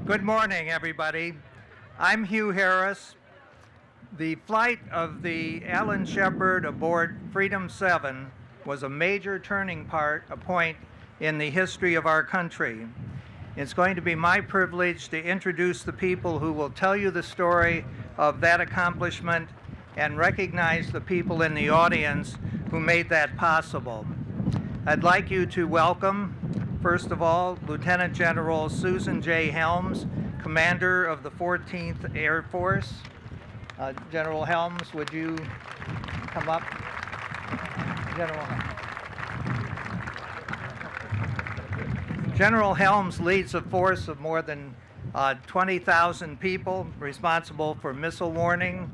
Good morning, everybody. I'm Hugh Harris. The flight of the Alan Shepard aboard Freedom 7 was a major turning point in the history of our country. It's going to be my privilege to introduce the people who will tell you the story of that accomplishment and recognize the people in the audience who made that possible. I'd like you to welcome, first of all, Lieutenant General Susan J. Helms, Commander of the 14th Air Force. General Helms, would you come up? General Helms leads a force of more than 20,000 people responsible for missile warning,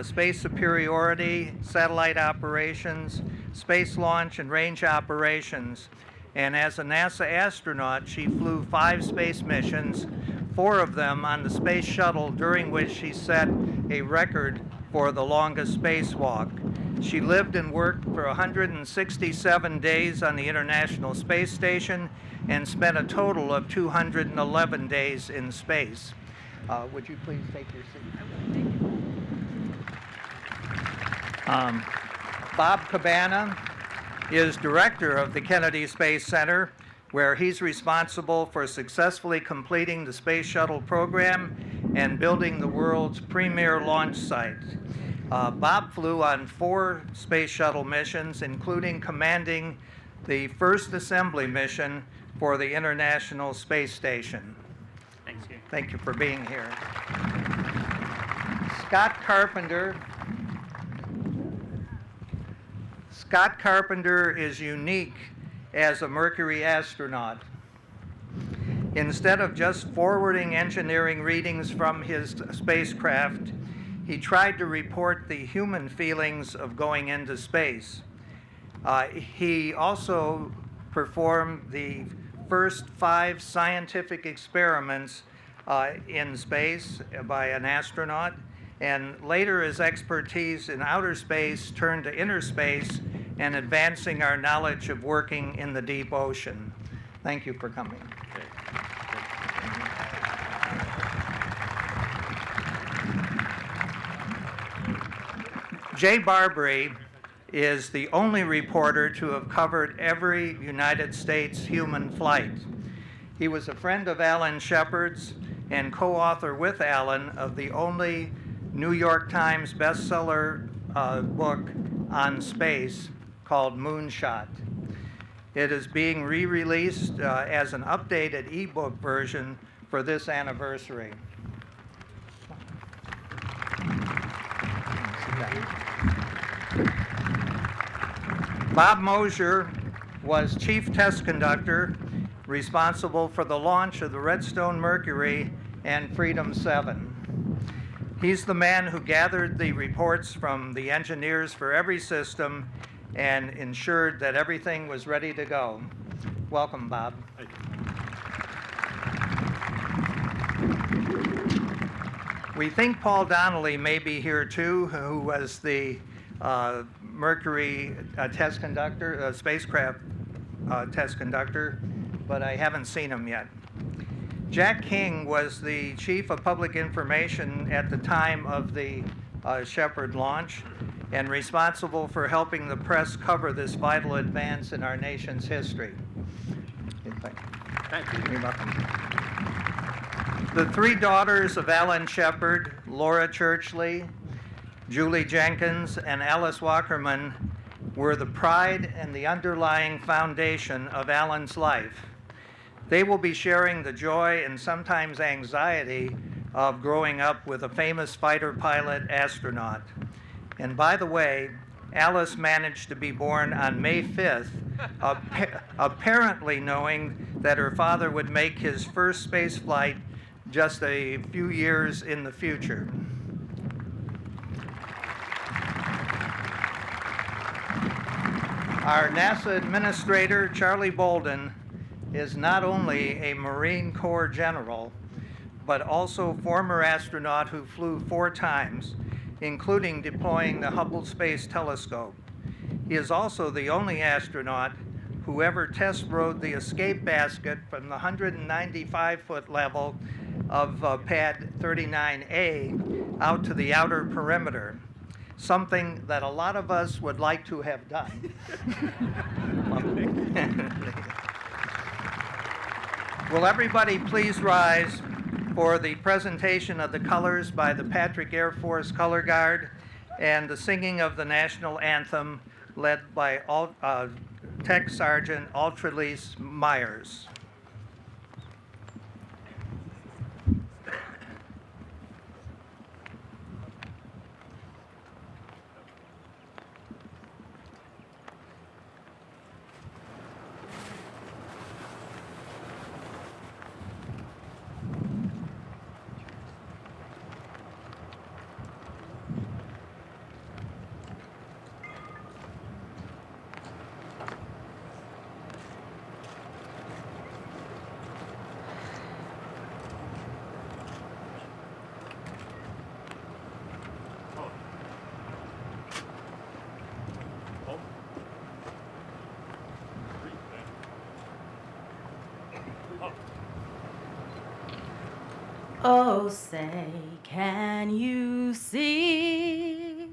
space superiority, satellite operations, space launch and range operations. And as a NASA astronaut, she flew 5 space missions, 4 of them on the space shuttle, during which she set a record for the longest spacewalk. She lived and worked for 167 days on the International Space Station and spent a total of 211 days in space. Would you please take your seat? Bob Cabana is director of the Kennedy Space Center, where he's responsible for successfully completing the Space Shuttle program and building the world's premier launch site. Bob flew on 4 Space Shuttle missions, including commanding the first assembly mission for the International Space Station. Thanks, Hugh. Thank you for being here. Scott Carpenter. Scott Carpenter is unique as a Mercury astronaut. Instead of just forwarding engineering readings from his spacecraft, he tried to report the human feelings of going into space. He also performed the first 5 scientific experiments in space by an astronaut, and later his expertise in outer space turned to inner space and advancing our knowledge of working in the deep ocean. Thank you for coming. Jay Barbary is the only reporter to have covered every United States human flight. He was a friend of Alan Shepard's and co-author with Alan of the only New York Times bestseller book on space called Moonshot. It is being re-released as an updated ebook version for this anniversary. Bob Mosier was chief test conductor responsible for the launch of the Redstone Mercury and Freedom 7. He's the man who gathered the reports from the engineers for every system and ensured that everything was ready to go. Welcome, Bob. Thank you. We think Paul Donnelly may be here too, who was the Mercury test conductor, spacecraft test conductor, but I haven't seen him yet. Jack King was the chief of public information at the time of the Shepard launch and responsible for helping the press cover this vital advance in our nation's history. Thank you. You're welcome. The 3 daughters of Alan Shepard, Laura Churchley, Julie Jenkins, and Alice Wackerman, were the pride and the underlying foundation of Alan's life. They will be sharing the joy and sometimes anxiety of growing up with a famous fighter pilot astronaut. And by the way, Alice managed to be born on May 5th, apparently knowing that her father would make his first space flight just a few years in the future. Our NASA Administrator, Charlie Bolden, is not only a Marine Corps general, but also former astronaut who flew 4 times, including deploying the Hubble Space Telescope. He is also the only astronaut who ever test rode the escape basket from the 195-foot level of pad 39A out to the outer perimeter, something that a lot of us would like to have done. Will everybody please rise for the presentation of the colors by the Patrick Air Force Color Guard and the singing of the national anthem led by Tech Sergeant Altrelise Myers. Oh, say, can you see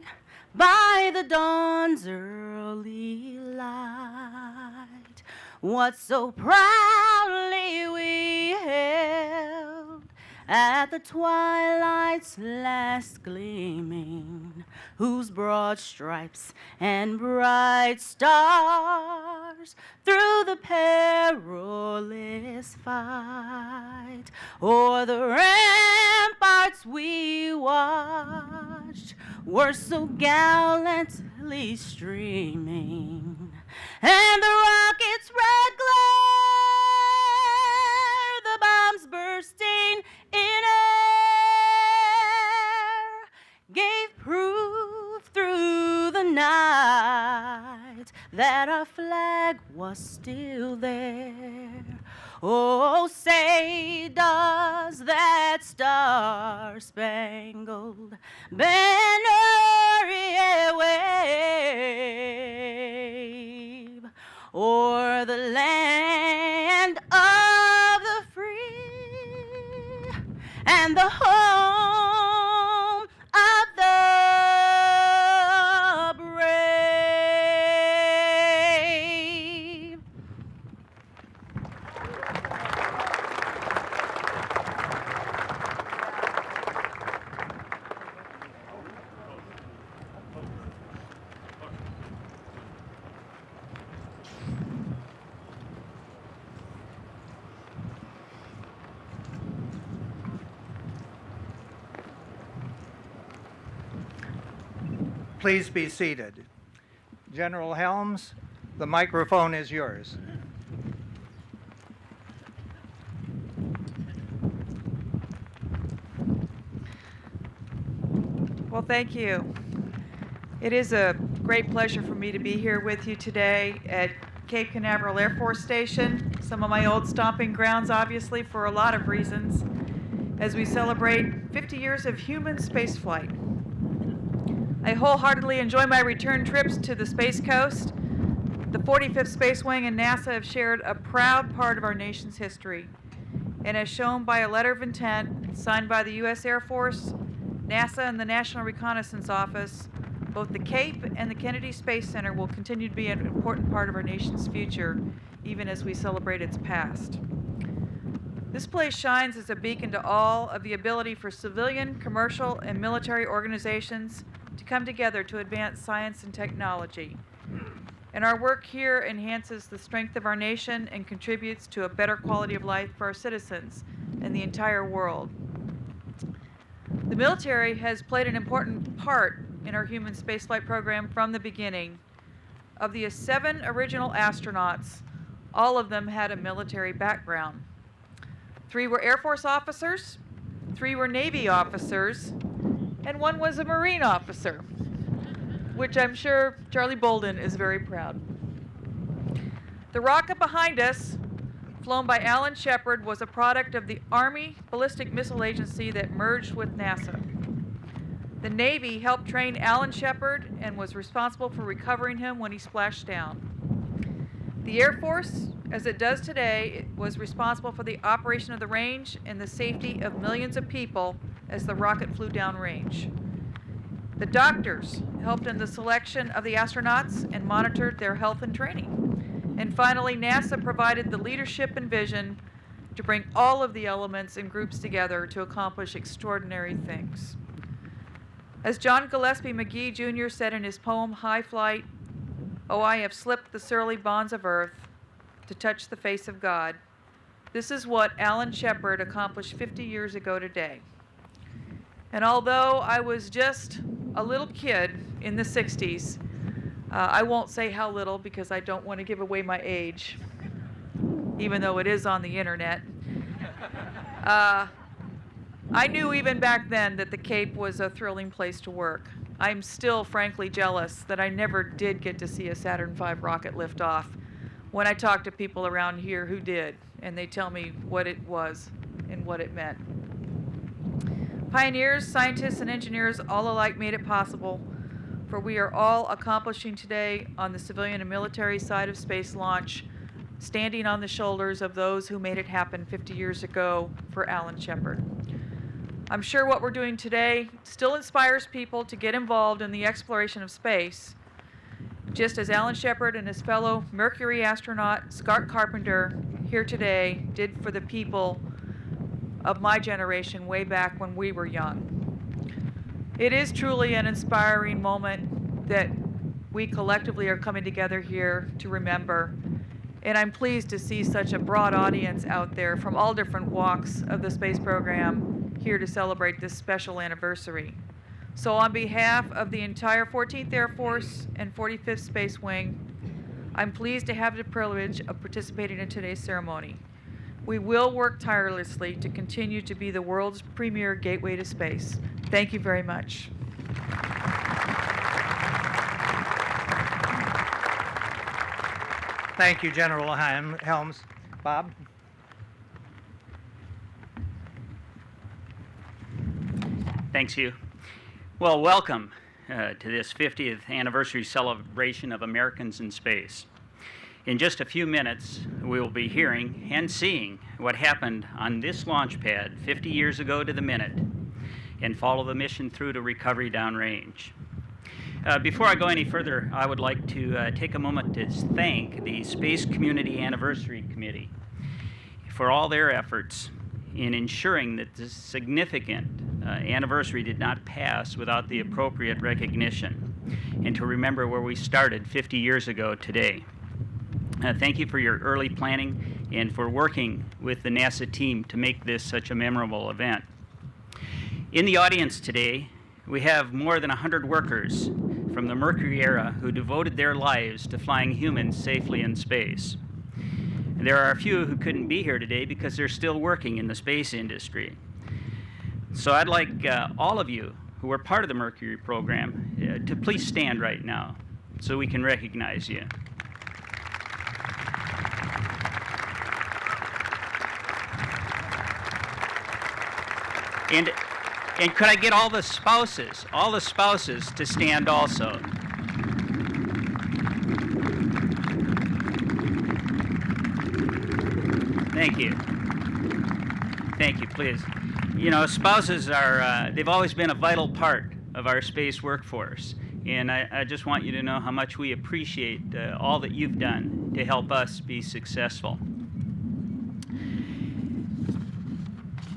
by the dawn's early light what so proudly we held at the twilight's last gleaming, whose broad stripes and bright stars through the perilous fight o'er the ramparts we watched were so gallantly streaming, and the rocket's red glare, the bombs bursting in air, gave proof through the night that our flag was still there. Oh, say, does that star-spangled banner yet wave o'er the land of the free and the home of the brave? Please be seated. General Helms, the microphone is yours. Well, thank you. It is a great pleasure for me to be here with you today at Cape Canaveral Air Force Station, some of my old stomping grounds, obviously, for a lot of reasons, as we celebrate 50 years of human spaceflight. I wholeheartedly enjoy my return trips to the Space Coast. The 45th Space Wing and NASA have shared a proud part of our nation's history, and as shown by a letter of intent signed by the U.S. Air Force, NASA, and the National Reconnaissance Office, both the Cape and the Kennedy Space Center will continue to be an important part of our nation's future, even as we celebrate its past. This place shines as a beacon to all of the ability for civilian, commercial, and military organizations to come together to advance science and technology. And our work here enhances the strength of our nation and contributes to a better quality of life for our citizens and the entire world. The military has played an important part in our human spaceflight program from the beginning. Of the 7 original astronauts, all of them had a military background. 3 were Air Force officers, 3 were Navy officers, and 1 was a Marine officer, which I'm sure Charlie Bolden is very proud. The rocket behind us, flown by Alan Shepard, was a product of the Army Ballistic Missile Agency that merged with NASA. The Navy helped train Alan Shepard and was responsible for recovering him when he splashed down. The Air Force, as it does today, was responsible for the operation of the range and the safety of millions of people as the rocket flew downrange. The doctors helped in the selection of the astronauts and monitored their health and training. And finally, NASA provided the leadership and vision to bring all of the elements and groups together to accomplish extraordinary things. As John Gillespie McGee Jr. said in his poem, High Flight, "Oh, I have slipped the surly bonds of earth to touch the face of God." This is what Alan Shepard accomplished 50 years ago today. And although I was just a little kid in the 60s, I won't say how little because I don't want to give away my age, even though it is on the internet. I knew even back then that the Cape was a thrilling place to work. I'm still frankly jealous that I never did get to see a Saturn V rocket lift off when I talk to people around here who did, and they tell me what it was and what it meant. Pioneers, scientists, and engineers all alike made it possible, for we are all accomplishing today on the civilian and military side of space launch, standing on the shoulders of those who made it happen 50 years ago for Alan Shepard. I'm sure what we're doing today still inspires people to get involved in the exploration of space, just as Alan Shepard and his fellow Mercury astronaut Scott Carpenter here today did for the people of my generation way back when we were young. It is truly an inspiring moment that we collectively are coming together here to remember, and I'm pleased to see such a broad audience out there from all different walks of the space program here to celebrate this special anniversary. So on behalf of the entire 14th Air Force and 45th Space Wing, I'm pleased to have the privilege of participating in today's ceremony. We will work tirelessly to continue to be the world's premier gateway to space. Thank you very much. Thank you, General Helms. Bob? Thanks, Hugh. Well, welcome to this 50th anniversary celebration of Americans in space. In just a few minutes, we will be hearing and seeing what happened on this launch pad 50 years ago to the minute and follow the mission through to recovery downrange. Before I go any further, I would like to take a moment to thank the Space Community Anniversary Committee for all their efforts in ensuring that this significant anniversary did not pass without the appropriate recognition, and to remember where we started 50 years ago today. Thank you for your early planning and for working with the NASA team to make this such a memorable event. In the audience today, we have more than 100 workers from the Mercury era who devoted their lives to flying humans safely in space. There are a few who couldn't be here today because they're still working in the space industry. So I'd like all of you who are part of the Mercury program to please stand right now so we can recognize you. And could I get all the spouses to stand also? Thank you. Thank you, please. You know, spouses are, they've always been a vital part of our space workforce. And I just want you to know how much we appreciate all that you've done to help us be successful.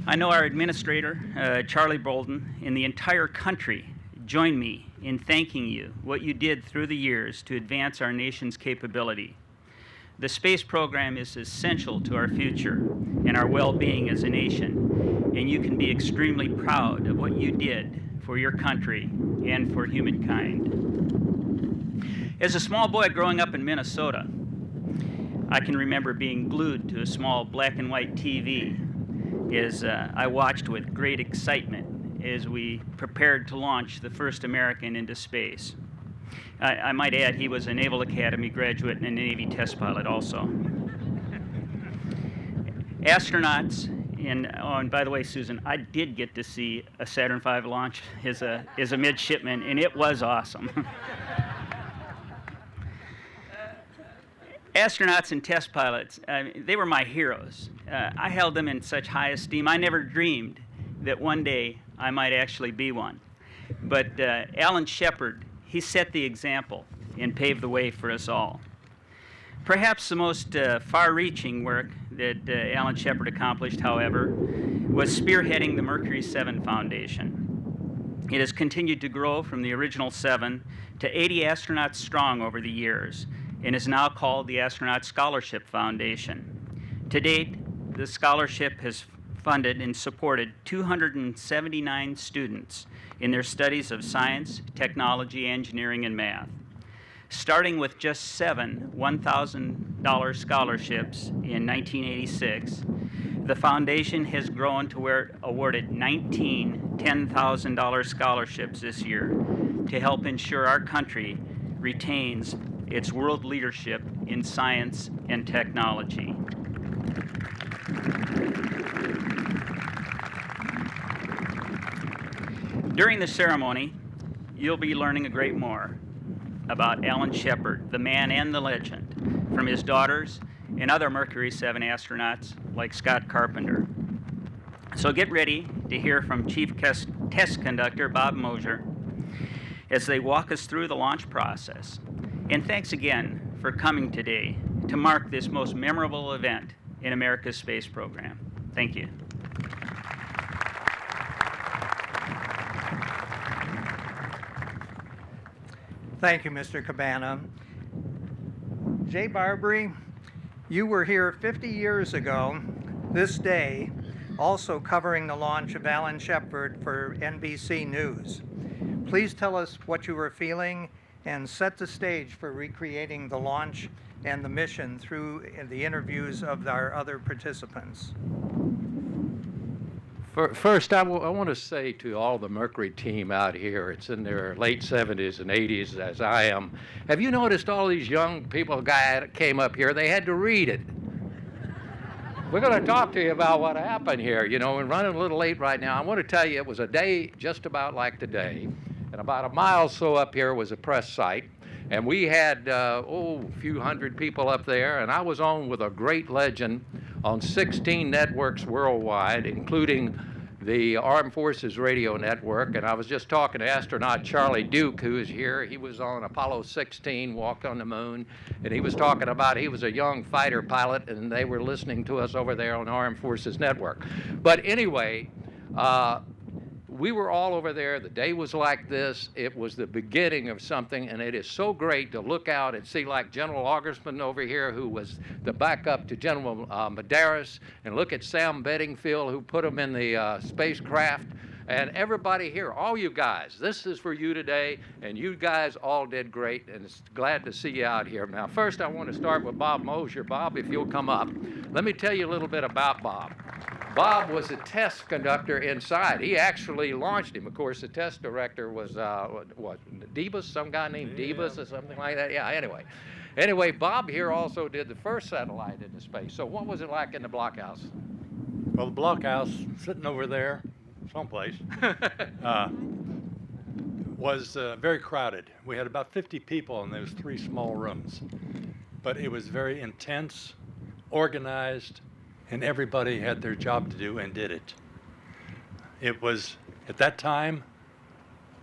I know our administrator, Charlie Bolden, and the entire country join me in thanking you what you did through the years to advance our nation's capability. The space program is essential to our future and our well-being as a nation, and you can be extremely proud of what you did for your country and for humankind. As a small boy growing up in Minnesota, I can remember being glued to a small black and white TV as I watched with great excitement as we prepared to launch the first American into space. I might add he was a Naval Academy graduate and a Navy test pilot also. Astronauts, and by the way, Susan, I did get to see a Saturn V launch as a midshipman, and it was awesome. Astronauts and test pilots, they were my heroes. I held them in such high esteem. I never dreamed that one day I might actually be one. But Alan Shepard, he set the example and paved the way for us all. Perhaps the most far-reaching work that Alan Shepard accomplished, however, was spearheading the Mercury 7 Foundation. It has continued to grow from the original 7 to 80 astronauts strong over the years, and is now called the Astronaut Scholarship Foundation. To date, the scholarship has funded and supported 279 students in their studies of science, technology, engineering, and math. Starting with just 7 $1,000 scholarships in 1986, the foundation has grown to where it awarded 19 $10,000 scholarships this year to help ensure our country retains its world leadership in science and technology. During the ceremony, you'll be learning a great more about Alan Shepard, the man and the legend, from his daughters and other Mercury 7 astronauts like Scott Carpenter. So get ready to hear from Chief Test Conductor Bob Mosier as they walk us through the launch process. And thanks again for coming today to mark this most memorable event in America's space program. Thank you. Thank you, Mr. Cabana. Jay Barbary, you were here 50 years ago this day, also covering the launch of Alan Shepard for NBC News. Please tell us what you were feeling and set the stage for recreating the launch and the mission through the interviews of our other participants. First, I want to say to all the Mercury team out here, it's in their late 70s and 80s, as I am. Have you noticed all these young people, guy came up here, they had to read it. We're going to talk to you about what happened here. You know, we're running a little late right now. I want to tell you it was a day just about like today, and about a mile or so up here was a press site. And we had, a few hundred people up there, and I was on with a great legend on 16 networks worldwide, including the Armed Forces Radio Network. And I was just talking to astronaut Charlie Duke, who is here. He was on Apollo 16, walked on the moon, and he was talking about he was a young fighter pilot, and they were listening to us over there on the Armed Forces Network. But anyway, we were all over there. The day was like this. It was the beginning of something, and it is so great to look out and see like General Augersman over here, who was the backup to General Medeiros, and look at Sam Bedingfield, who put him in the spacecraft, and everybody here, all you guys. This is for you today, and you guys all did great, and it's glad to see you out here. Now, first I want to start with Bob Mosier. Bob, if you'll come up. Let me tell you a little bit about Bob. Bob was a test conductor inside. He actually launched him. Of course, the test director was, Debus, some guy named Debus or something like that. Yeah, anyway, Bob here also did the first satellite into space. So what was it like in the blockhouse? Well, the blockhouse, sitting over there, someplace, was very crowded. We had about 50 people in those 3 small rooms. But it was very intense, organized, and everybody had their job to do and did it. It was, at that time,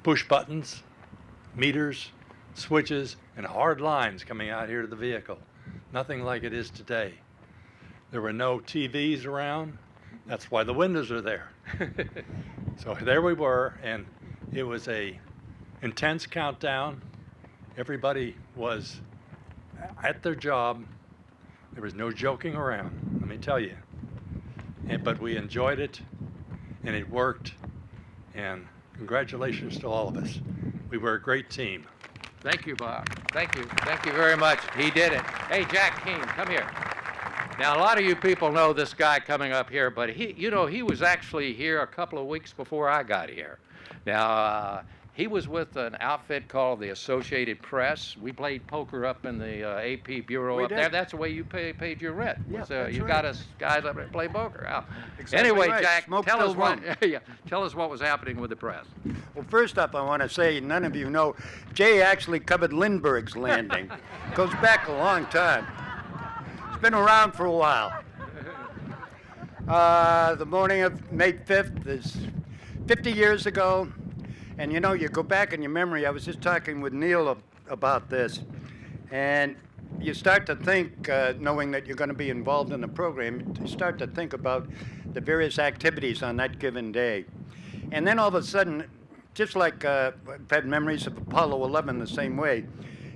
push buttons, meters, switches, and hard lines coming out here to the vehicle. Nothing like it is today. There were no TVs around. That's why the windows are there. So there we were, and it was a intense countdown. Everybody was at their job. There was no joking around, let me tell you. But we enjoyed it, and it worked, and congratulations to all of us. We were a great team. Thank you, Bob. Thank you. Thank you very much. He did it. Hey, Jack Keane, come here. Now, a lot of you people know this guy coming up here, but he was actually here a couple of weeks before I got here. Now, he was with an outfit called the Associated Press. We played poker up in the AP Bureau up there. That's the way you paid your rent. Yeah, You got us guys up there to play poker. Exactly anyway, right. Jack, Smoke tell us till what was happening with the press. Well, first up, I want to say, none of you know, Jay actually covered Lindbergh's landing. Goes back a long time. been around for a while. The morning of May 5th is 50 years ago. And you know, you go back in your memory. I was just talking with Neil about this. And you start to think, knowing that you're going to be involved in the program, you start to think about the various activities on that given day. And then all of a sudden, just like I've had memories of Apollo 11 the same way,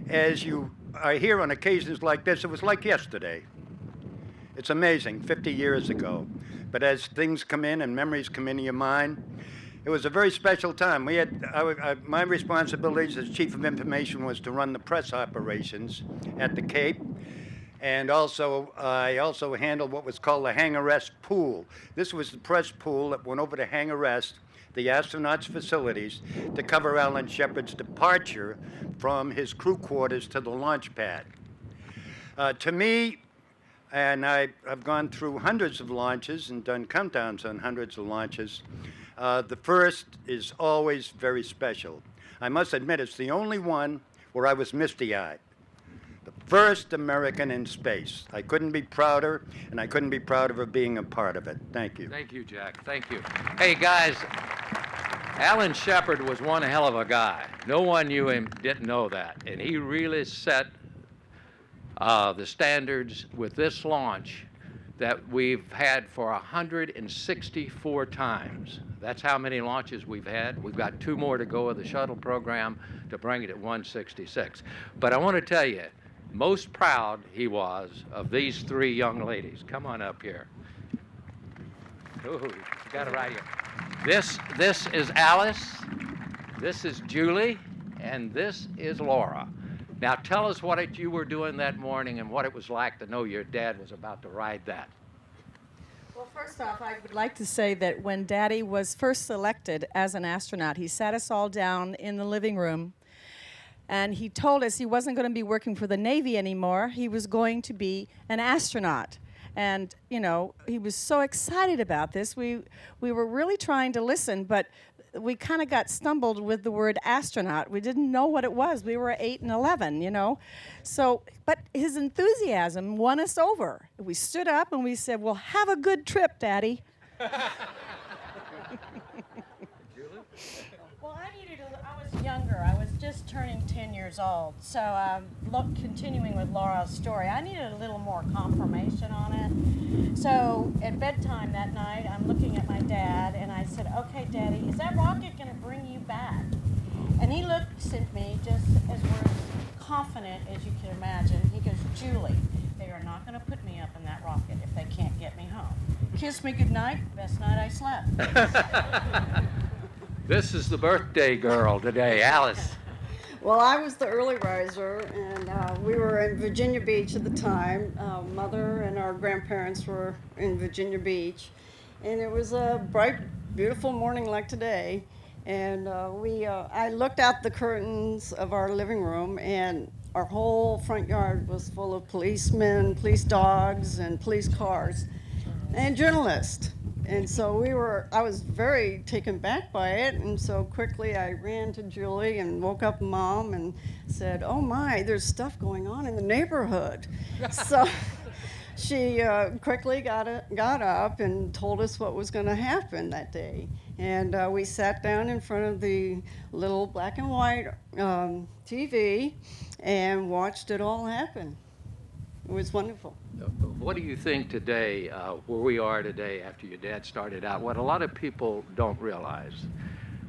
as you are here on occasions like this, it was like yesterday. It's amazing, 50 years ago. But as things come in and memories come into your mind, it was a very special time. We had my responsibilities as Chief of Information was to run the press operations at the Cape, and I also handled what was called the hang arrest pool. This was the press pool that went over to hang arrest the astronauts' facilities to cover Alan Shepard's departure from his crew quarters to the launch pad. To me, and I've gone through hundreds of launches and done countdowns on hundreds of launches, the first is always very special. I must admit, it's the only one where I was misty-eyed. The first American in space. I couldn't be prouder, and I couldn't be prouder of being a part of it. Thank you. Thank you, Jack. Thank you. Hey, guys, Alan Shepard was one hell of a guy. No one knew him, didn't know that. And he really set the standards with this launch that we've had for 164 times. That's how many launches we've had. We've got 2 more to go of the shuttle program to bring it at 166. But I want to tell you, most proud he was of these 3 young ladies. Come on up here. Ooh, got it right here. This is Alice, this is Julie, and this is Laura. Now tell us what you were doing that morning and what it was like to know your dad was about to ride that. Well, first off, I would like to say that when Daddy was first selected as an astronaut, he sat us all down in the living room, and he told us he wasn't going to be working for the Navy anymore. He was going to be an astronaut. And, you know, he was so excited about this. We were really trying to listen, but we kind of got stumbled with the word astronaut. We didn't know what it was. We were 8 and 11, you know. So, but his enthusiasm won us over. We stood up and we said, well, have a good trip, Daddy. Well, I was younger. I was just turning 10 years old. So continuing with Laura's story, I needed a little more confirmation on it. So at bedtime that night, I'm looking at my dad, and I said, okay, Daddy, is that rocket going to bring you back? And he looks at me just as we're confident as you can imagine. He goes, Julie, they are not going to put me up in that rocket if they can't get me home. Kiss me goodnight, best night I slept. This is the birthday girl today, Alice. Well, I was the early riser, and we were in Virginia Beach at the time. Mother and our grandparents were in Virginia Beach, and it was a bright, beautiful morning like today. And I looked out the curtains of our living room, and our whole front yard was full of policemen, police dogs, and police cars, and journalists. And so I was very taken back by it, and so quickly I ran to Julie and woke up Mom and said, oh my, there's stuff going on in the neighborhood. So she quickly got up and told us what was going to happen that day. And we sat down in front of the little black and white TV and watched it all happen. It was wonderful. What do you think today, where we are today after your dad started out, what a lot of people don't realize,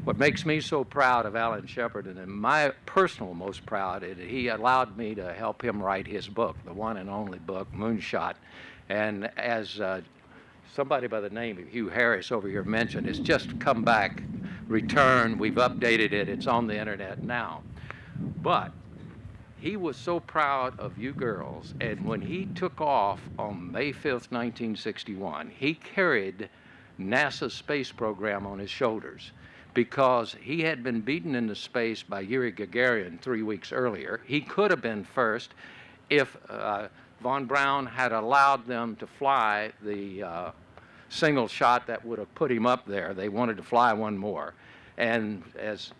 what makes me so proud of Alan Shepard, and my personal most proud, is he allowed me to help him write his book, the one and only book, Moonshot. And as somebody by the name of Hugh Harris over here mentioned, it's just come back, returned, we've updated it, it's on the internet now. But he was so proud of you girls, and when he took off on May 5th, 1961, he carried NASA's space program on his shoulders because he had been beaten into space by Yuri Gagarin 3 weeks earlier. He could have been first if von Braun had allowed them to fly the single shot that would have put him up there. They wanted to fly one more. And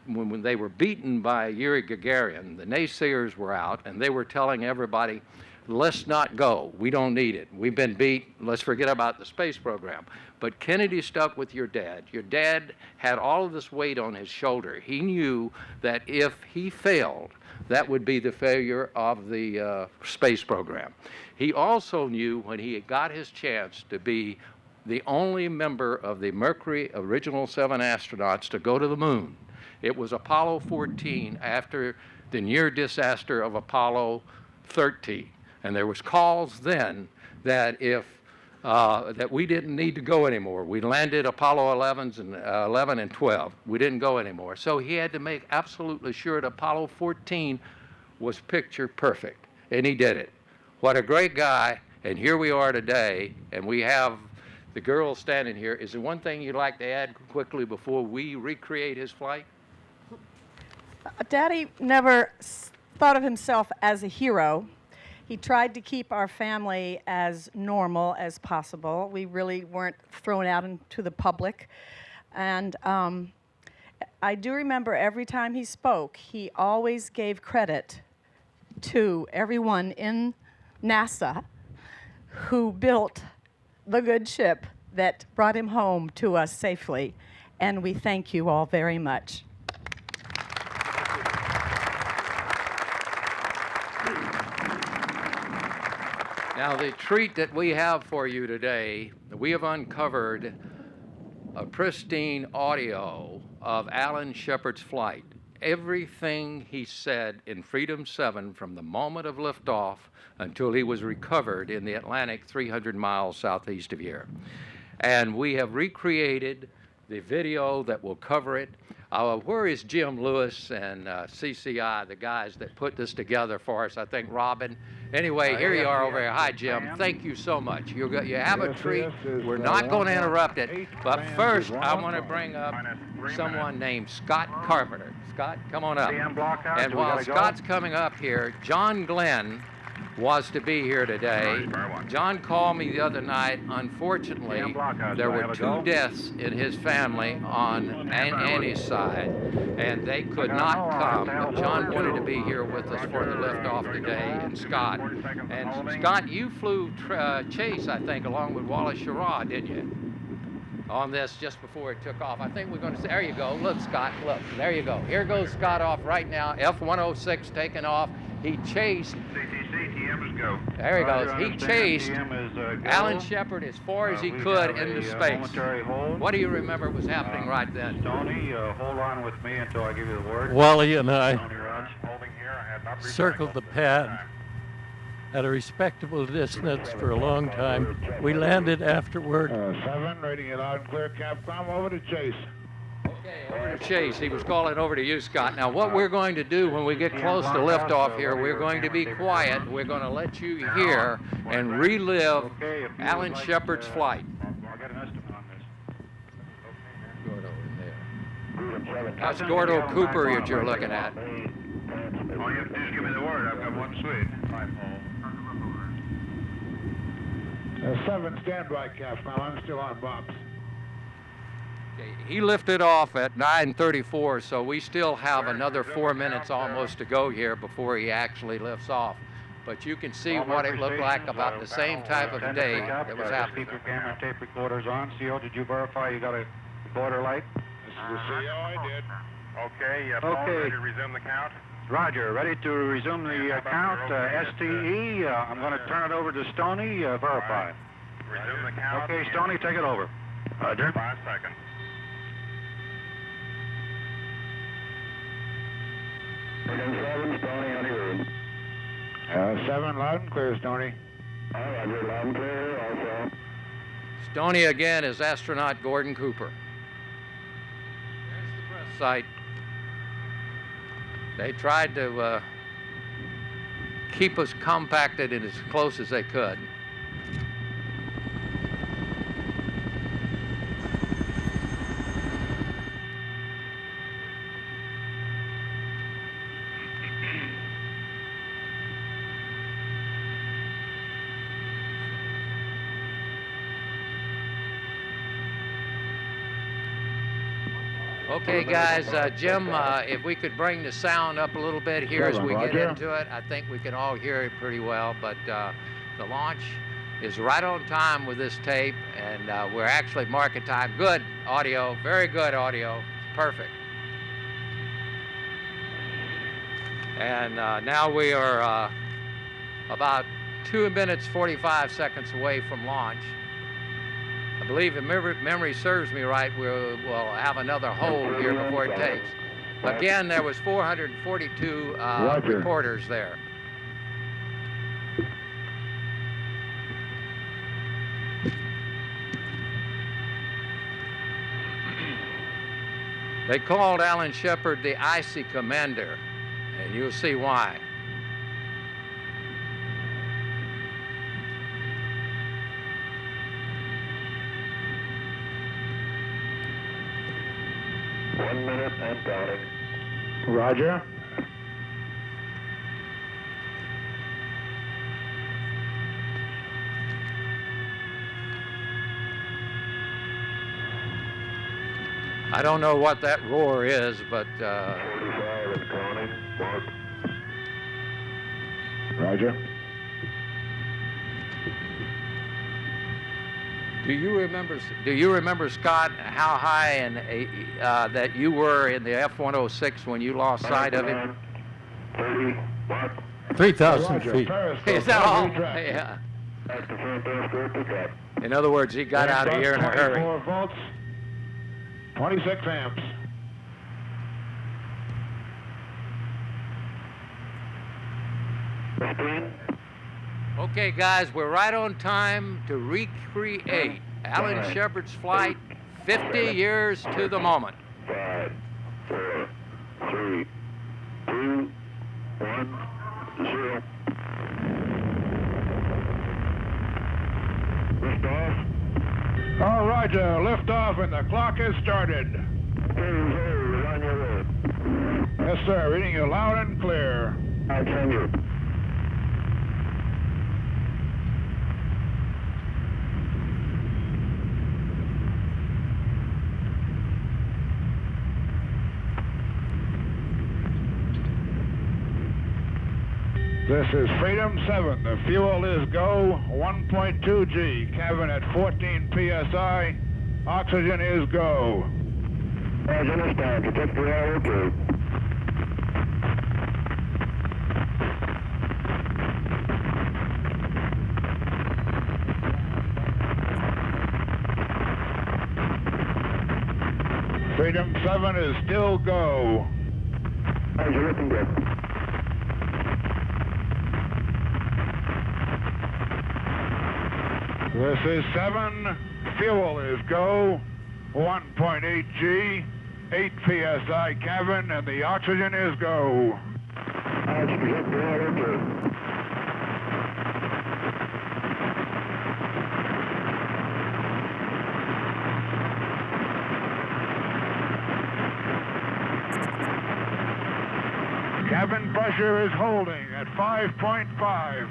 when they were beaten by Yuri Gagarin, the naysayers were out, and they were telling everybody, let's not go. We don't need it. We've been beat. Let's forget about the space program. But Kennedy stuck with your dad. Your dad had all of this weight on his shoulder. He knew that if he failed, that would be the failure of the space program. He also knew when he got his chance to be the only member of the Mercury original 7 astronauts to go to the moon. It was Apollo 14 after the near disaster of Apollo 13. And there was calls then that that we didn't need to go anymore. We landed Apollo 11 and 12. We didn't go anymore. So he had to make absolutely sure that Apollo 14 was picture perfect. And he did it. What a great guy. And here we are today, and we have the girl standing here. Is there one thing you'd like to add quickly before we recreate his flight? Daddy never thought of himself as a hero. He tried to keep our family as normal as possible. We really weren't thrown out into the public. And I do remember every time he spoke, he always gave credit to everyone in NASA who built the good ship that brought him home to us safely. And we thank you all very much. Now, the treat that we have for you today, we have uncovered a pristine audio of Alan Shepard's flight. Everything he said in Freedom 7 from the moment of liftoff until he was recovered in the Atlantic 300 miles southeast of here. And we have recreated the video that will cover it. Where is Jim Lewis and CCI, the guys that put this together for us? I think Robin. Anyway, here you are over here. Hi, Jim. Thank you so much. You have a treat. We're not going to interrupt it. But first, I want to bring up someone named Scott Carpenter. Scott, come on up. And while Scott's coming up here, John Glenn was to be here today. John called me the other night. Unfortunately, there were 2 deaths in his family on Annie's side, and they could not come. But John wanted to be here with us for the liftoff today, and Scott. And Scott, you flew Chase, I think, along with Wallace Sherrod, didn't you? On this just before it took off. I think we're going to say, there you go. Look, Scott, look. There you go. Here goes Scott off right now. F-106 taking off. He chased. There he goes. He chased Alan Shepard as far as he could into space. What do you remember was happening right then? Tony, hold on with me until I give you the word. Wally and I circled the pad at a respectable distance for a long time. We landed afterward. 7, rating it loud and clear, Capcom, over to Chase. Okay, over to Chase. He was calling over to you, Scott. Now, what we're going to do when we get close to liftoff here, we're going to be quiet. We're going to let you hear and relive Alan Shepard's flight. I'll get an estimate on this. Gordo in there. That's Gordo Cooper that you're looking at. All you have to do is give me the word. I've got 1 suite. 7, stand by, Capcom. I'm still on Bob's. He lifted off at 9:34, so we still have another 4 minutes almost to go here before he actually lifts off. But you can see what it looked like about the same type of day that was happening. Keep your camera and tape recorders on. CO, did you verify you got a recorder light? This is the CO, I did. Okay, Paul, ready to resume the count? Roger, ready to resume the count. STE, I'm going to turn it over to Stoney, verify. Resume the count. Okay, Stoney, take it over. Roger. 5 seconds. Seven, Stoney, on your room. 7, loud and clear, Stoney. Roger, loud and clear, also. Stoney again is astronaut Gordon Cooper. There's the press site. They tried to keep us compacted and as close as they could. Okay, guys, Jim, if we could bring the sound up a little bit here as we get Roger. into it, I think we can all hear it pretty well. But the launch is right on time with this tape, and we're actually marking time. Good audio, very good audio, perfect. And now we are about 2 minutes 45 seconds away from launch. I believe if memory serves me right, we'll have another hold here before it takes. Again, there was 442 reporters there. They called Alan Shepard the Icy Commander, and you'll see why. One minute and counting. Roger. I don't know what that roar is, but 45 and counting. Mark. Roger. do you remember, Scott, how high and that you were in the F-106 when you lost sight of it? 30. Mark. 3,000 feet. Is that all? Yeah. That's the front periscope pickup. In other words, he got out of here in a hurry. 24 volts. 26 amps. Okay, guys, we're right on time to recreate Alan Shepard's flight 50 years to the moment. 5, 4, 3, 2, 1, 0. Lift off. All right, lift off and the clock has started. You're on your road. Yes, sir. Reading you loud and clear. I tell you. This is Freedom 7. The fuel is go. 1.2 G. Cabin at 14 psi. Oxygen is go. As understand, protect your air, okay. Freedom 7 is still go. How's you looking good? This is 7. Fuel is go. 1.8 G. 8 psi cabin, and the oxygen is go. How's you protect your air, okay. Cabin pressure is holding at 5.5.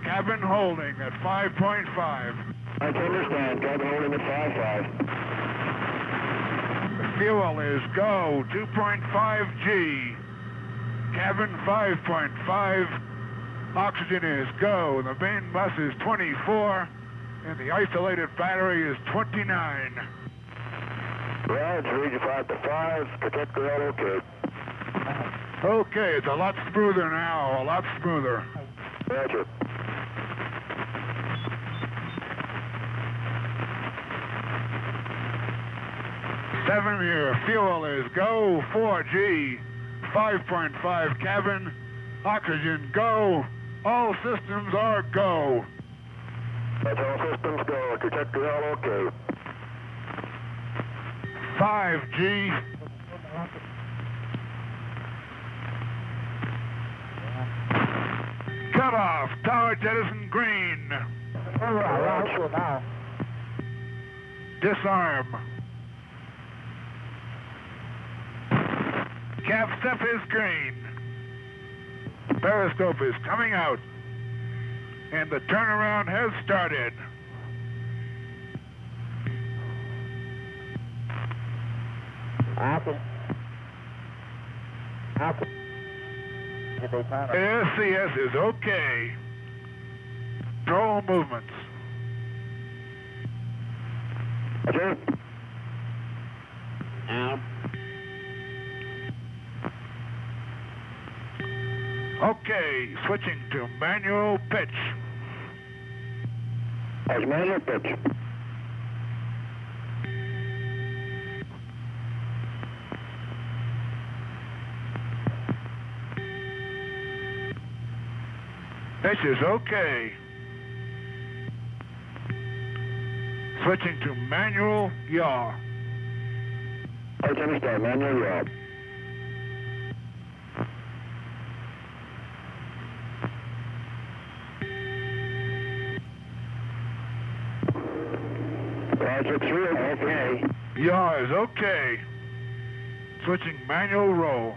Cabin holding at 5.5. I understand. Cabin holding at 5.5. The fuel is go. 2.5 G. Cabin 5.5. Oxygen is go. The main bus is 24, and the isolated battery is 29. Right, read you 5 to 5. Protect the air, okay. Okay, it's a lot smoother now. A lot smoother. Roger. Seven here. Fuel is go. 4G. 5.5 cabin. Oxygen go. All systems are go. That's all systems go. Protect the air, okay. 5G. Cut off. Tower jettison green. Disarm. Cap step is green. Periscope is coming out. And the turnaround has started. Alpha. Alpha. ASCS is okay. Control movements. Roger. Now. Okay, switching to manual pitch. That's manual pitch. Pitch is okay. Switching to manual yaw. Let's understand, manual yaw. Roger 3, okay. Yaw is okay. Switching manual roll.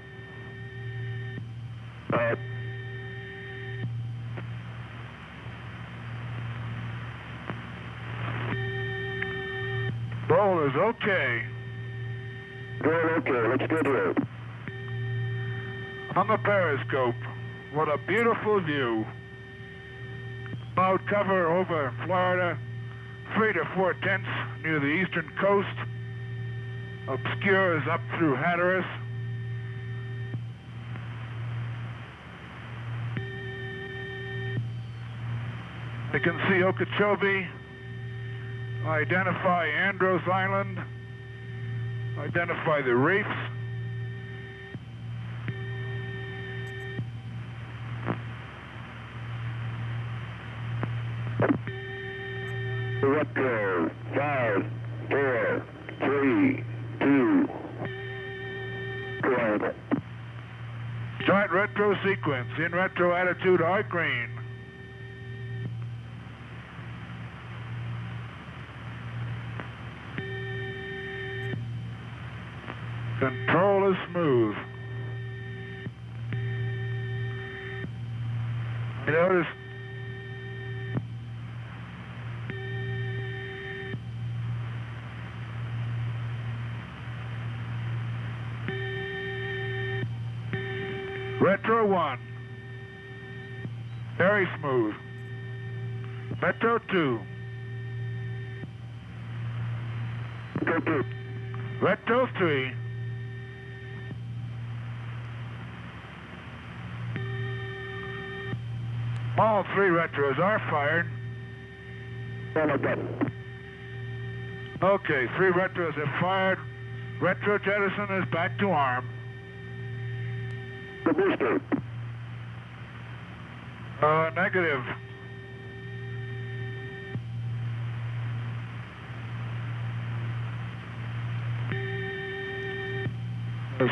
Roll is okay. Good, okay, let's get here. On the periscope, what a beautiful view. Cloud cover over Florida, 3 to 4/10 near the eastern coast. Obscures up through Hatteras. You can see Okeechobee. Identify Andros Island. Identify the reefs. Retro, 5, 4, 3, 2, go. Start retro sequence. In retro attitude, arc green. Control is smooth. You notice Retro 1. Very smooth. Retro 2. Retro 3. All 3 retros are fired. Okay, 3 retros have fired. Retro jettison is back to arm. The booster. Negative.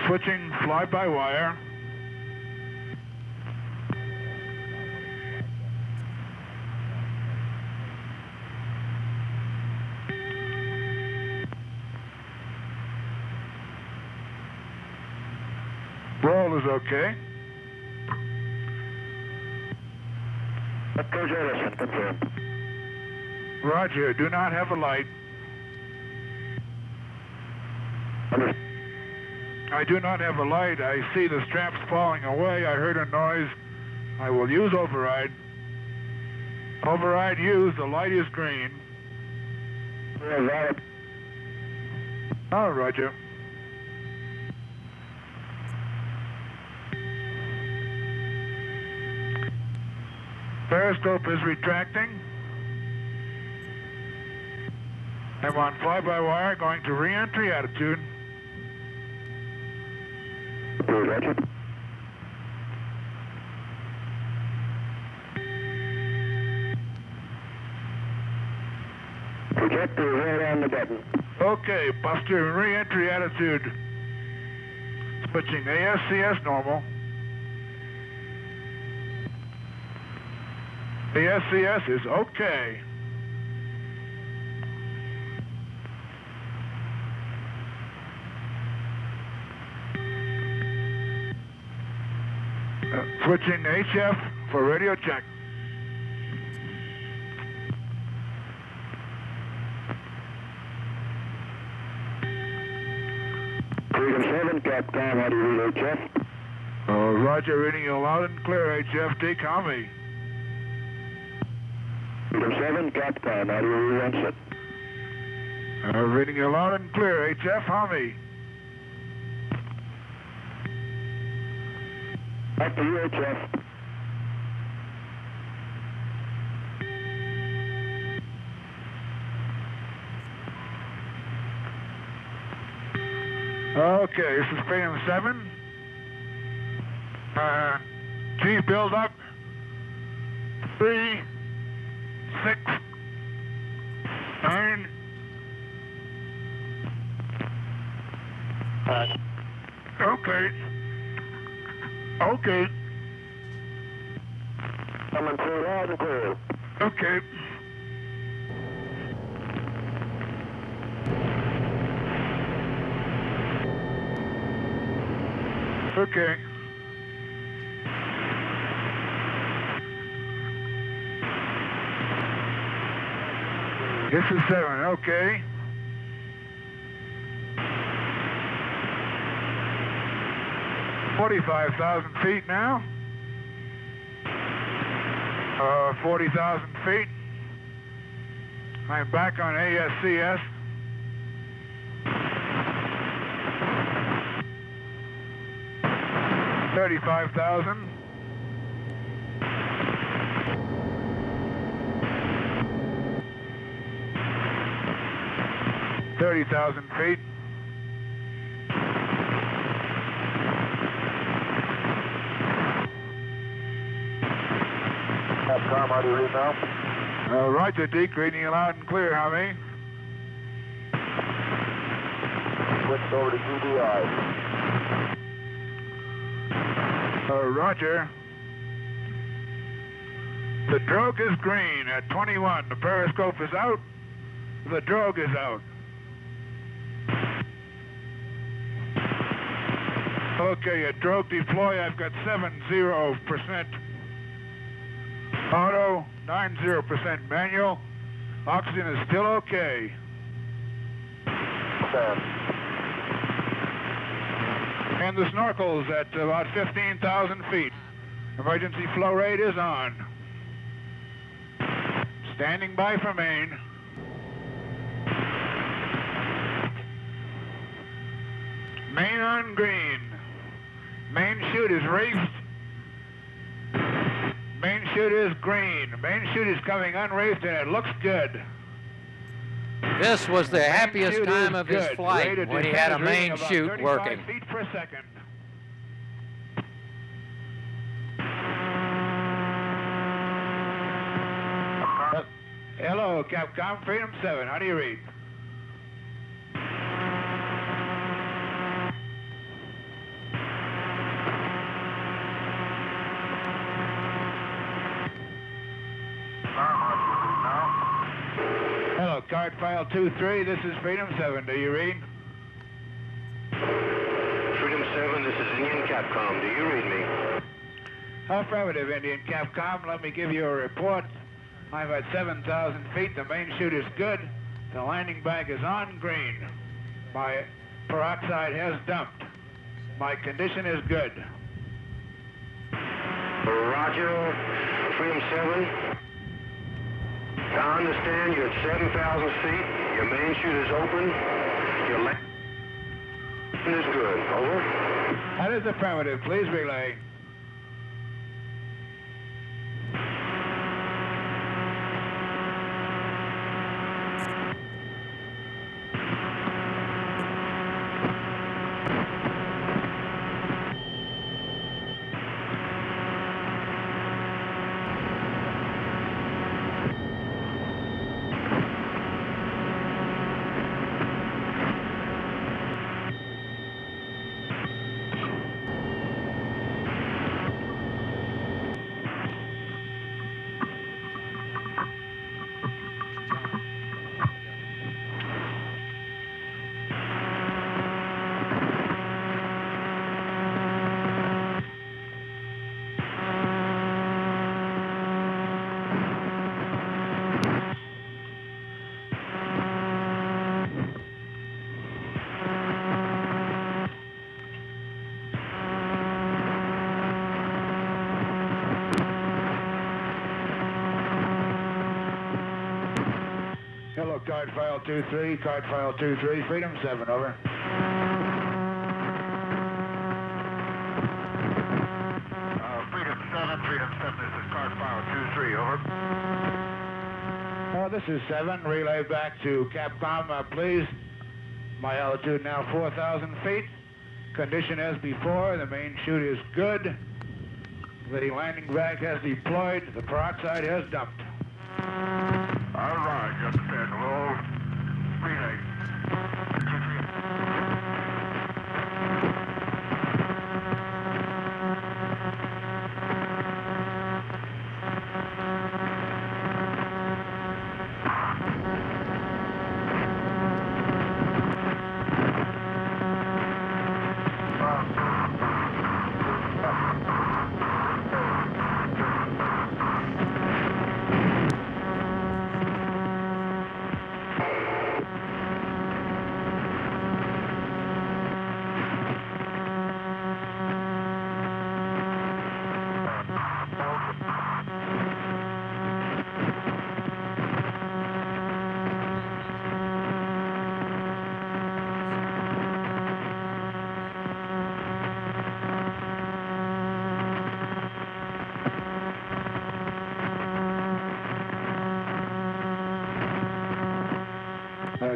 Switching fly-by-wire. Roll is okay. Retro jettison, confirm. Roger, do not have a light. I do not have a light. I see the straps falling away. I heard a noise. I will use override. Override used. The light is green. Oh, Roger. Periscope is retracting. I'm on fly-by-wire, going to re-entry attitude. Roger. Projector right on the button. Okay, Buster, re-entry attitude. Switching ASCS normal. ASCS is okay. Switching HF for radio check. 7, Capcom, how do you read HF? Roger, reading you loud and clear, HF, decom me. Freedom 7, Capcom, how do you read onset? Reading you loud and clear, HF, Hummy. Back to you, HF. Okay, this is Freedom 7. G build up. 3, 6, 9. Okay. Okay. Coming through loud and clear. Okay. Okay. This is 7, okay. $45,000 feet now. 40,000 feet. I'm back on ASCS. $35,000. $30,000 feet. Capcom, how do you read now? Roger, Deke, reading you loud and clear, Hummy. Switched over to GDI. Roger. The drogue is green at 21. The periscope is out. The drogue is out. Okay, at drogue deploy, I've got 70%. Auto, 90% manual. Oxygen is still okay. And the snorkel's at about 15,000 feet. Emergency flow rate is on. Standing by for main. Main on green. Main chute is raced. Main chute is green. Main chute is coming unraced and it looks good. This was the happiest chute time is of his good. flight Rate of when he descent had a is reading main about chute 35 working. feet per second. Hello, Capcom, Freedom 7. How do you read? Hello, card file 23. This is Freedom 7. Do you read? Freedom 7, this is Indian Capcom. Do you read me? Affirmative, Indian Capcom. Let me give you a report. I'm at 7,000 feet. The main chute is good. The landing bag is on green. My peroxide has dumped. My condition is good. Roger, Freedom 7. I understand you're at 7,000 feet. Your main chute is open. Your landing is good. Over. That is affirmative. Please relay. Hello, card file 23, card file 23, Freedom 7, over. Freedom 7, this is card file 23, over. This is 7, relay back to Capcom, please. My altitude now 4,000 feet. Condition as before, the main chute is good. The landing bag has deployed, the peroxide has dumped. All right, just a second. We'll relay.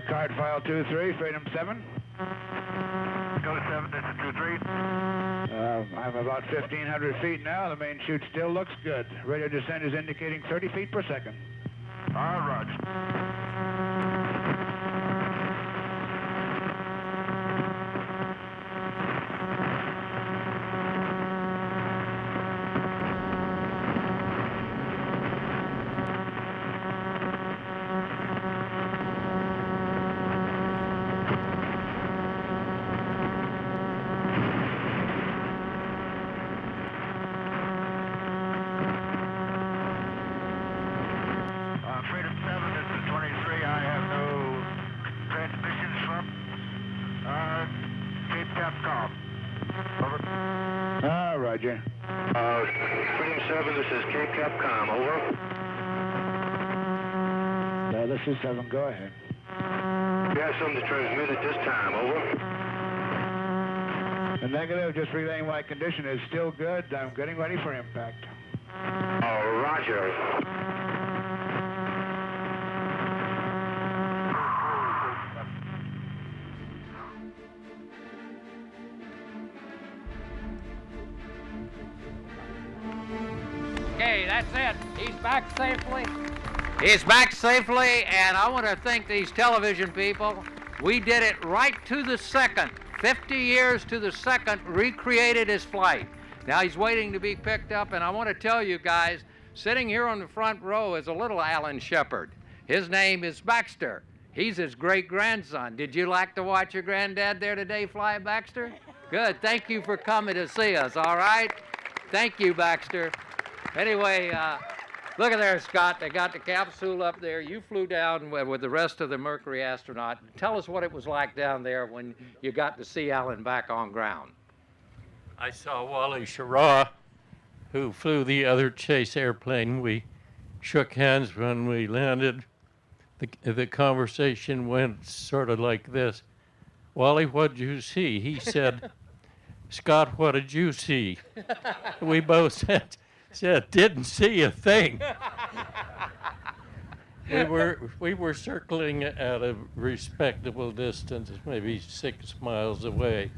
Card file 23, Freedom 7. Go 7, this is 23. I'm about 1,500 feet now. The main chute still looks good. Radio descent is indicating 30 feet per second. All right. Freedom 7, this is 23. I have no transmissions from Cape Capcom. Over. Roger. Freedom 7, this is Cape Capcom, over. This is 7, go ahead. We have something to transmit at this time, over. The negative, just relaying my condition is still good. I'm getting ready for impact. Roger. Okay, that's it. He's back safely. He's back safely, and I want to thank these television people. We did it right to the second. 50 years to the second, recreated his flight. Now he's waiting to be picked up, and I want to tell you guys, sitting here on the front row is a little Alan Shepard. His name is Baxter. He's his great-grandson. Did you like to watch your granddad there today fly, Baxter? Good. Thank you for coming to see us, all right? Thank you, Baxter. Anyway, look at there, Scott. They got the capsule up there. You flew down with the rest of the Mercury astronaut. Tell us what it was like down there when you got to see Alan back on ground. I saw Wally Schirra, who flew the other chase airplane. We shook hands when we landed. The conversation went sort of like this. Wally, what did you see? He said, Scott, what did you see? We both said, didn't see a thing. We were circling at a respectable distance, maybe 6 miles away.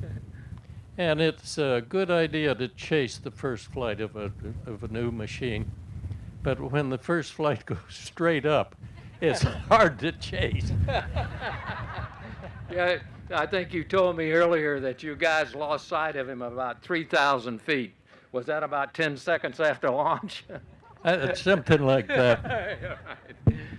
And it's a good idea to chase the first flight of a new machine. But when the first flight goes straight up, it's hard to chase. Yeah, I think you told me earlier that you guys lost sight of him about 3,000 feet. Was that about 10 seconds after launch? Something like that. Right.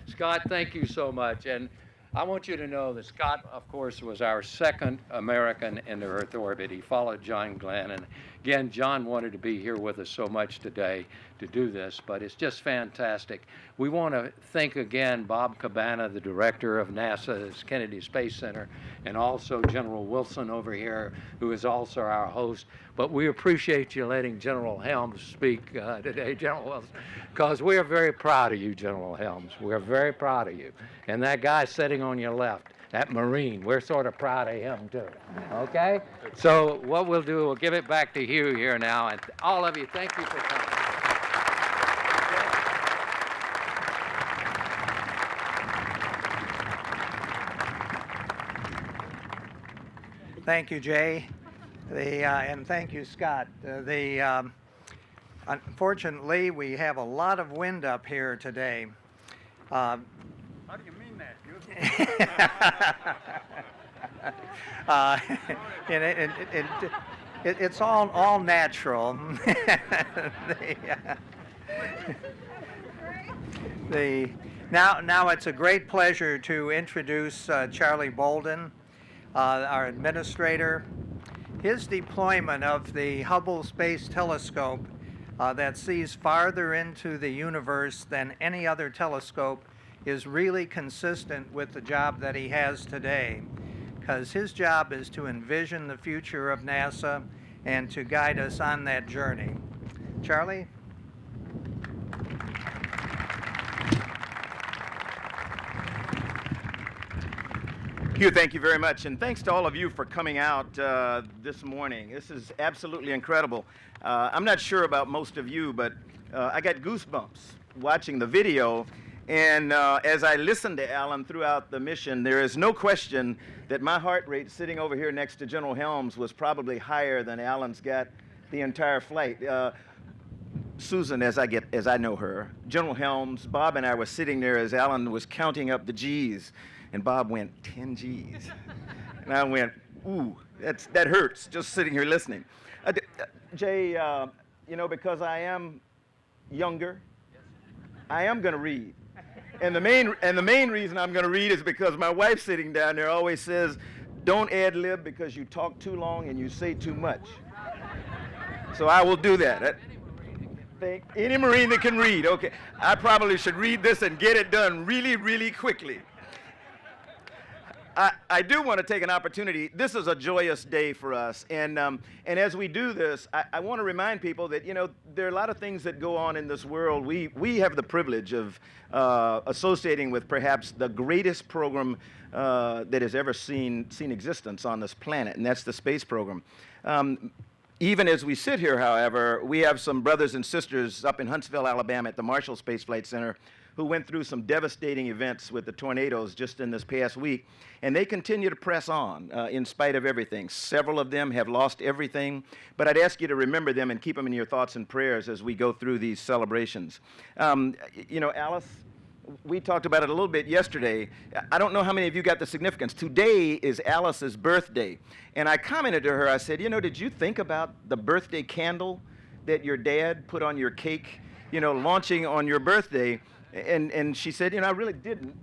Scott, thank you so much. And I want you to know that Scott, of course, was our second American into Earth orbit. He followed John Glenn and Again, John wanted to be here with us so much today to do this, but it's just fantastic. We want to thank again Bob Cabana, the director of NASA's Kennedy Space Center, and also General Wilson over here, who is also our host. But we appreciate you letting General Helms speak today, General Wilson, because we are very proud of you, General Helms. We're very proud of you. And that guy sitting on your left, that Marine, we're sort of proud of him too, okay? So what we'll do, we'll give it back to Hugh here now, and all of you, thank you for coming. Thank you, Jay, and thank you, Scott. Unfortunately, we have a lot of wind up here today. How do you mean that? It's all natural. Now it's a great pleasure to introduce Charlie Bolden, our administrator. His deployment of the Hubble Space Telescope that sees farther into the universe than any other telescope is really consistent with the job that he has today, because his job is to envision the future of NASA and to guide us on that journey. Charlie? Hugh, thank you very much, and thanks to all of you for coming out this morning. This is absolutely incredible. I'm not sure about most of you, but I got goosebumps watching the video, and as I listened to Alan throughout the mission, there is no question that my heart rate sitting over here next to General Helms was probably higher than Alan's got the entire flight. Susan, as I know her, General Helms, Bob and I were sitting there as Alan was counting up the G's. And Bob went, 10 G's. And I went, ooh, that hurts, just sitting here listening. Jay, you know, because I am younger, I am going to read. And the main reason I'm going to read is because my wife sitting down there always says, don't ad lib because you talk too long and you say too much. So I will do that. Any Marine that can read, okay. I probably should read this and get it done really, really quickly. I do want to take an opportunity. This is a joyous day for us, and as we do this, I want to remind people that, you know, there are a lot of things that go on in this world. We have the privilege of associating with perhaps the greatest program that has ever seen existence on this planet, and that's the space program. Even as we sit here, however, we have some brothers and sisters up in Huntsville, Alabama at the Marshall Space Flight Center who went through some devastating events with the tornadoes just in this past week, and they continue to press on in spite of everything. Several of them have lost everything, but I'd ask you to remember them and keep them in your thoughts and prayers as we go through these celebrations. You know, Alice, we talked about it a little bit yesterday. I don't know how many of you got the significance. Today is Alice's birthday, and I commented to her, I said, you know, did you think about the birthday candle that your dad put on your cake, you know, launching on your birthday? And she said, you know, I really didn't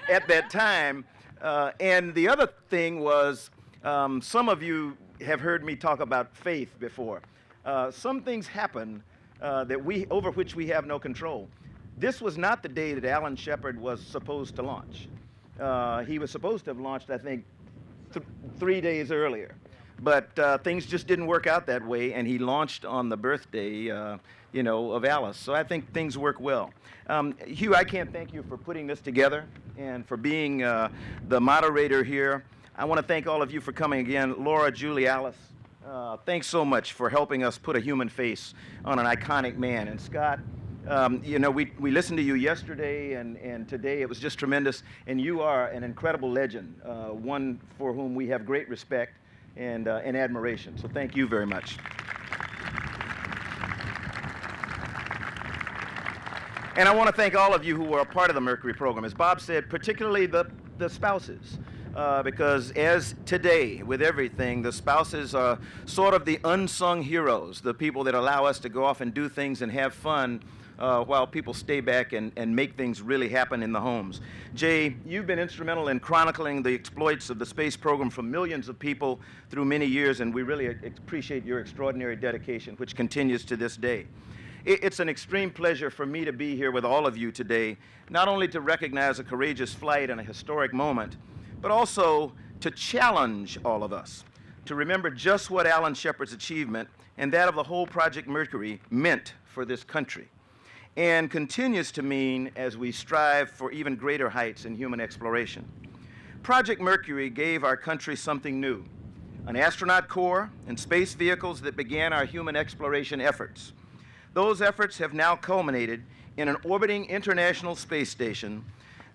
at that time. And the other thing was, some of you have heard me talk about faith before. Some things happen over which we have no control. This was not the day that Alan Shepard was supposed to launch. He was supposed to have launched, I think, 3 days earlier. But things just didn't work out that way, and he launched on the birthday, you know, of Alice. So I think things work well. Hugh, I can't thank you for putting this together and for being the moderator here. I want to thank all of you for coming again. Laura, Julie, Alice, thanks so much for helping us put a human face on an iconic man. And Scott, you know, we listened to you yesterday and today. It was just tremendous. And you are an incredible legend, one for whom we have great respect and admiration. So thank you very much. And I want to thank all of you who were a part of the Mercury program. As Bob said, particularly the spouses, because as today, with everything, the spouses are sort of the unsung heroes, the people that allow us to go off and do things and have fun while people stay back and make things really happen in the homes. Jay, you've been instrumental in chronicling the exploits of the space program for millions of people through many years, and we really appreciate your extraordinary dedication, which continues to this day. It's an extreme pleasure for me to be here with all of you today, not only to recognize a courageous flight and a historic moment, but also to challenge all of us to remember just what Alan Shepard's achievement and that of the whole Project Mercury meant for this country, and continues to mean as we strive for even greater heights in human exploration. Project Mercury gave our country something new, an astronaut corps and space vehicles that began our human exploration efforts. Those efforts have now culminated in an orbiting International Space Station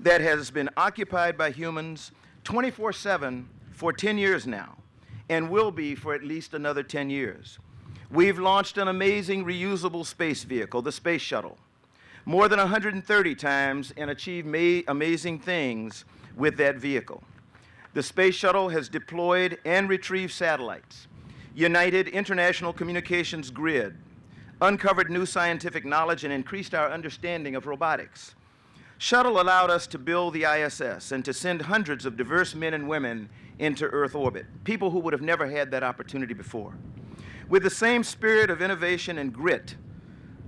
that has been occupied by humans 24/7 for 10 years now, and will be for at least another 10 years. We've launched an amazing reusable space vehicle, the Space Shuttle, more than 130 times, and achieved amazing things with that vehicle. The Space Shuttle has deployed and retrieved satellites, united international communications grid, uncovered new scientific knowledge, and increased our understanding of robotics. Shuttle allowed us to build the ISS and to send hundreds of diverse men and women into Earth orbit, people who would have never had that opportunity before. With the same spirit of innovation and grit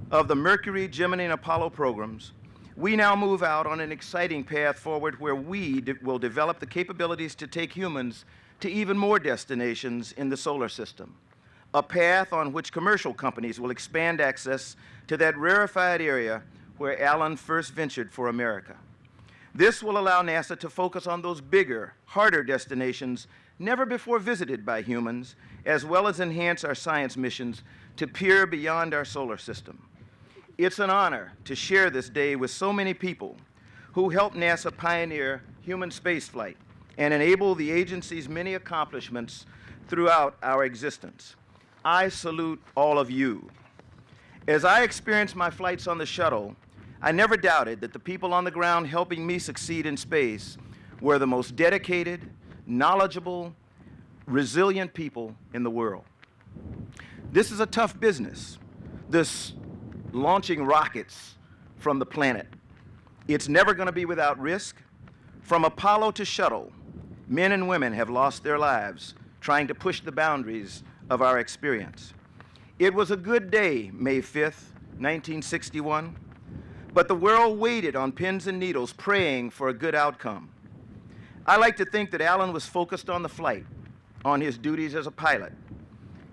of the Mercury, Gemini, and Apollo programs, we now move out on an exciting path forward where we will develop the capabilities to take humans to even more destinations in the solar system, a path on which commercial companies will expand access to that rarefied area where Alan first ventured for America. This will allow NASA to focus on those bigger, harder destinations never before visited by humans, as well as enhance our science missions to peer beyond our solar system. It's an honor to share this day with so many people who helped NASA pioneer human spaceflight and enable the agency's many accomplishments throughout our existence. I salute all of you. As I experienced my flights on the shuttle, I never doubted that the people on the ground helping me succeed in space were the most dedicated, knowledgeable, resilient people in the world. This is a tough business, this launching rockets from the planet. It's never going to be without risk. From Apollo to shuttle, men and women have lost their lives trying to push the boundaries of our experience. It was a good day, May 5th, 1961, but the world waited on pins and needles praying for a good outcome. I like to think that Alan was focused on the flight, on his duties as a pilot.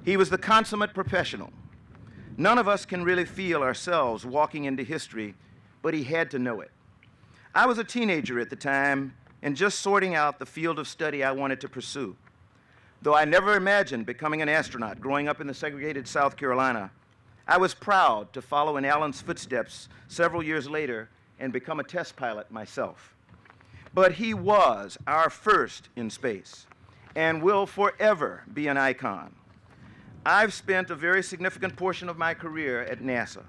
He was the consummate professional. None of us can really feel ourselves walking into history, but he had to know it. I was a teenager at the time and just sorting out the field of study I wanted to pursue. Though I never imagined becoming an astronaut growing up in the segregated South Carolina, I was proud to follow in Alan's footsteps several years later and become a test pilot myself. But he was our first in space and will forever be an icon. I've spent a very significant portion of my career at NASA,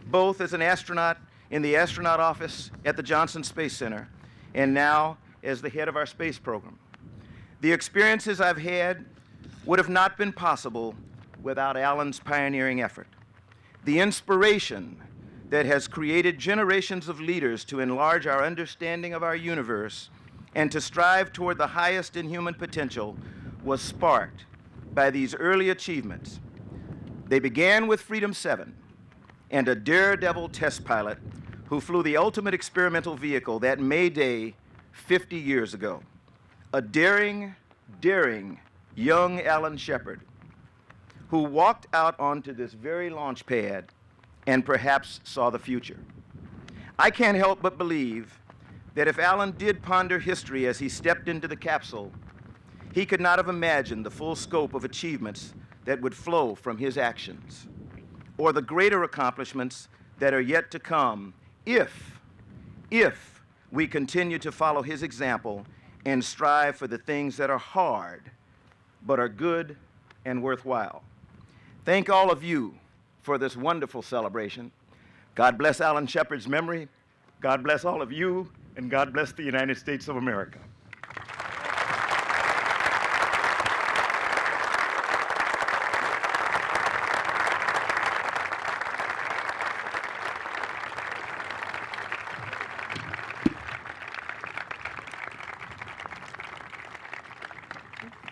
both as an astronaut in the astronaut office at the Johnson Space Center and now as the head of our space program. The experiences I've had would have not been possible without Alan's pioneering effort. The inspiration that has created generations of leaders to enlarge our understanding of our universe and to strive toward the highest in human potential was sparked by these early achievements. They began with Freedom 7 and a daredevil test pilot who flew the ultimate experimental vehicle that May Day 50 years ago. A daring young Alan Shepard who walked out onto this very launch pad and perhaps saw the future. I can't help but believe that if Alan did ponder history as he stepped into the capsule, he could not have imagined the full scope of achievements that would flow from his actions, or the greater accomplishments that are yet to come if we continue to follow his example and strive for the things that are hard but are good and worthwhile. Thank all of you for this wonderful celebration. God bless Alan Shepard's memory. God bless all of you, and God bless the United States of America.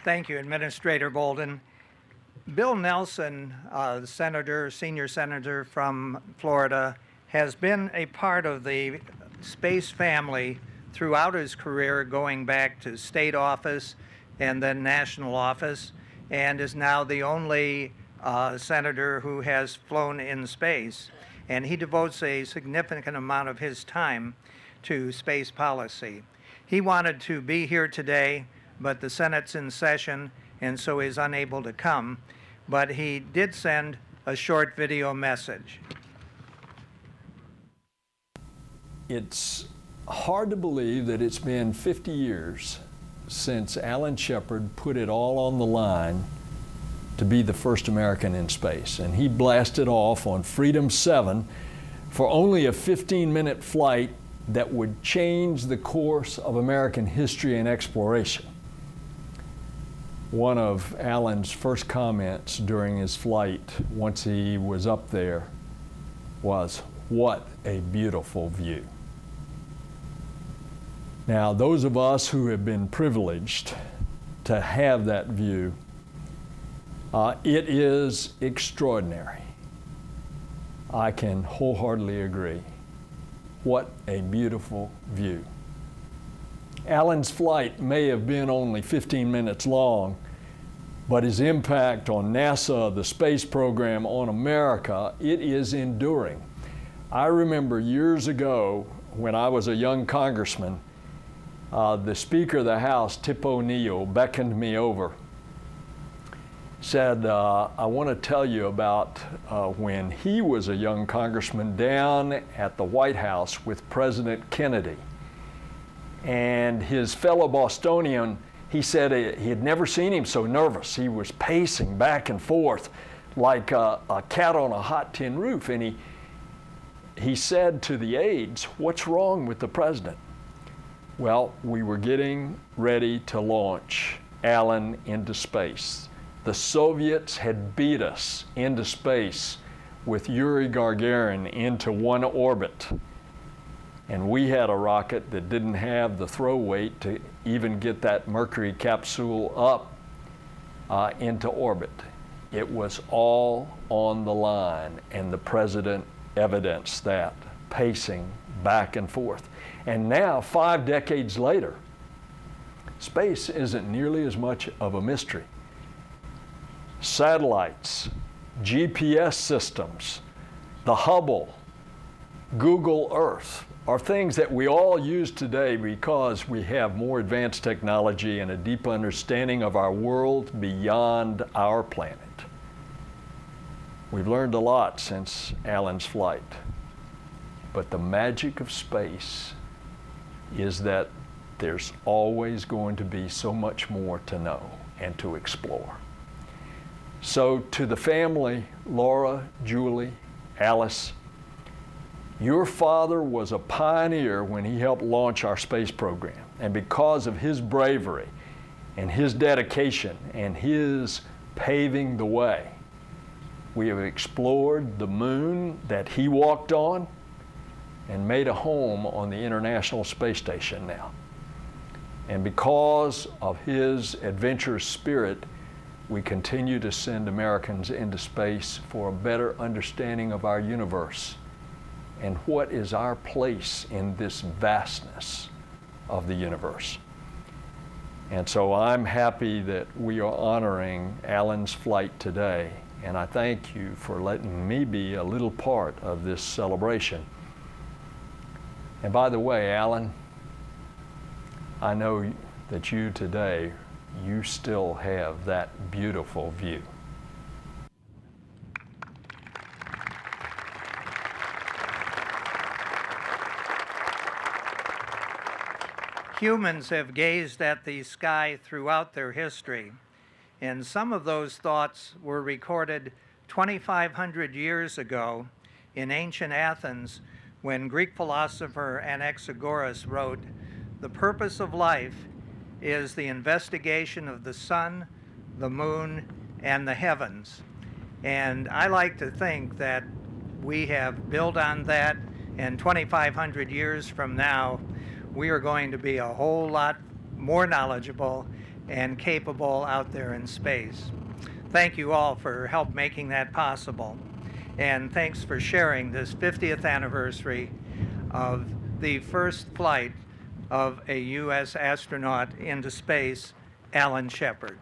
Thank you, Administrator Bolden. Bill Nelson, the senator, senior senator from Florida, has been a part of the space family throughout his career, going back to state office and then national office, and is now the only senator who has flown in space. And he devotes a significant amount of his time to space policy. He wanted to be here today, but the Senate's in session, and so he's unable to come. But he did send a short video message. It's hard to believe that it's been 50 years since Alan Shepard put it all on the line to be the first American in space. And he blasted off on Freedom 7 for only a 15-minute flight that would change the course of American history and exploration. One of Alan's first comments during his flight, once he was up there, was, "What a beautiful view." Now, those of us who have been privileged to have that view, it is extraordinary. I can wholeheartedly agree. What a beautiful view. Alan's flight may have been only 15 minutes long, but his impact on NASA, the space program, on America, it is enduring. I remember years ago when I was a young congressman, the Speaker of the House, Tip O'Neill, beckoned me over, said, I want to tell you about when he was a young congressman down at the White House with President Kennedy. And his fellow Bostonian, he said he had never seen him so nervous. He was pacing back and forth like a cat on a hot tin roof. And he said to the aides, "What's wrong with the president?" Well, we were getting ready to launch Alan into space. The Soviets had beat us into space with Yuri Gagarin into one orbit. And we had a rocket that didn't have the throw weight to even get that Mercury capsule up into orbit. It was all on the line, and the president evidenced that, pacing back and forth. And now, 5 decades later, space isn't nearly as much of a mystery. Satellites, GPS systems, the Hubble, Google Earth are things that we all use today because we have more advanced technology and a deep understanding of our world beyond our planet. We've learned a lot since Alan's flight, but the magic of space is that there's always going to be so much more to know and to explore. So to the family, Laura, Julie, Alice, your father was a pioneer when he helped launch our space program. And because of his bravery and his dedication and his paving the way, we have explored the moon that he walked on and made a home on the International Space Station now. And because of his adventurous spirit, we continue to send Americans into space for a better understanding of our universe and what is our place in this vastness of the universe. And so I'm happy that we are honoring Alan's flight today, and I thank you for letting me be a little part of this celebration. And by the way, Alan, I know that you today, you still have that beautiful view. Humans have gazed at the sky throughout their history, and some of those thoughts were recorded 2,500 years ago in ancient Athens when Greek philosopher Anaxagoras wrote, "The purpose of life is the investigation of the sun, the moon, and the heavens." And I like to think that we have built on that, and 2,500 years from now, we are going to be a whole lot more knowledgeable and capable out there in space. Thank you all for help making that possible. And thanks for sharing this 50th anniversary of the first flight of a U.S. astronaut into space, Alan Shepard.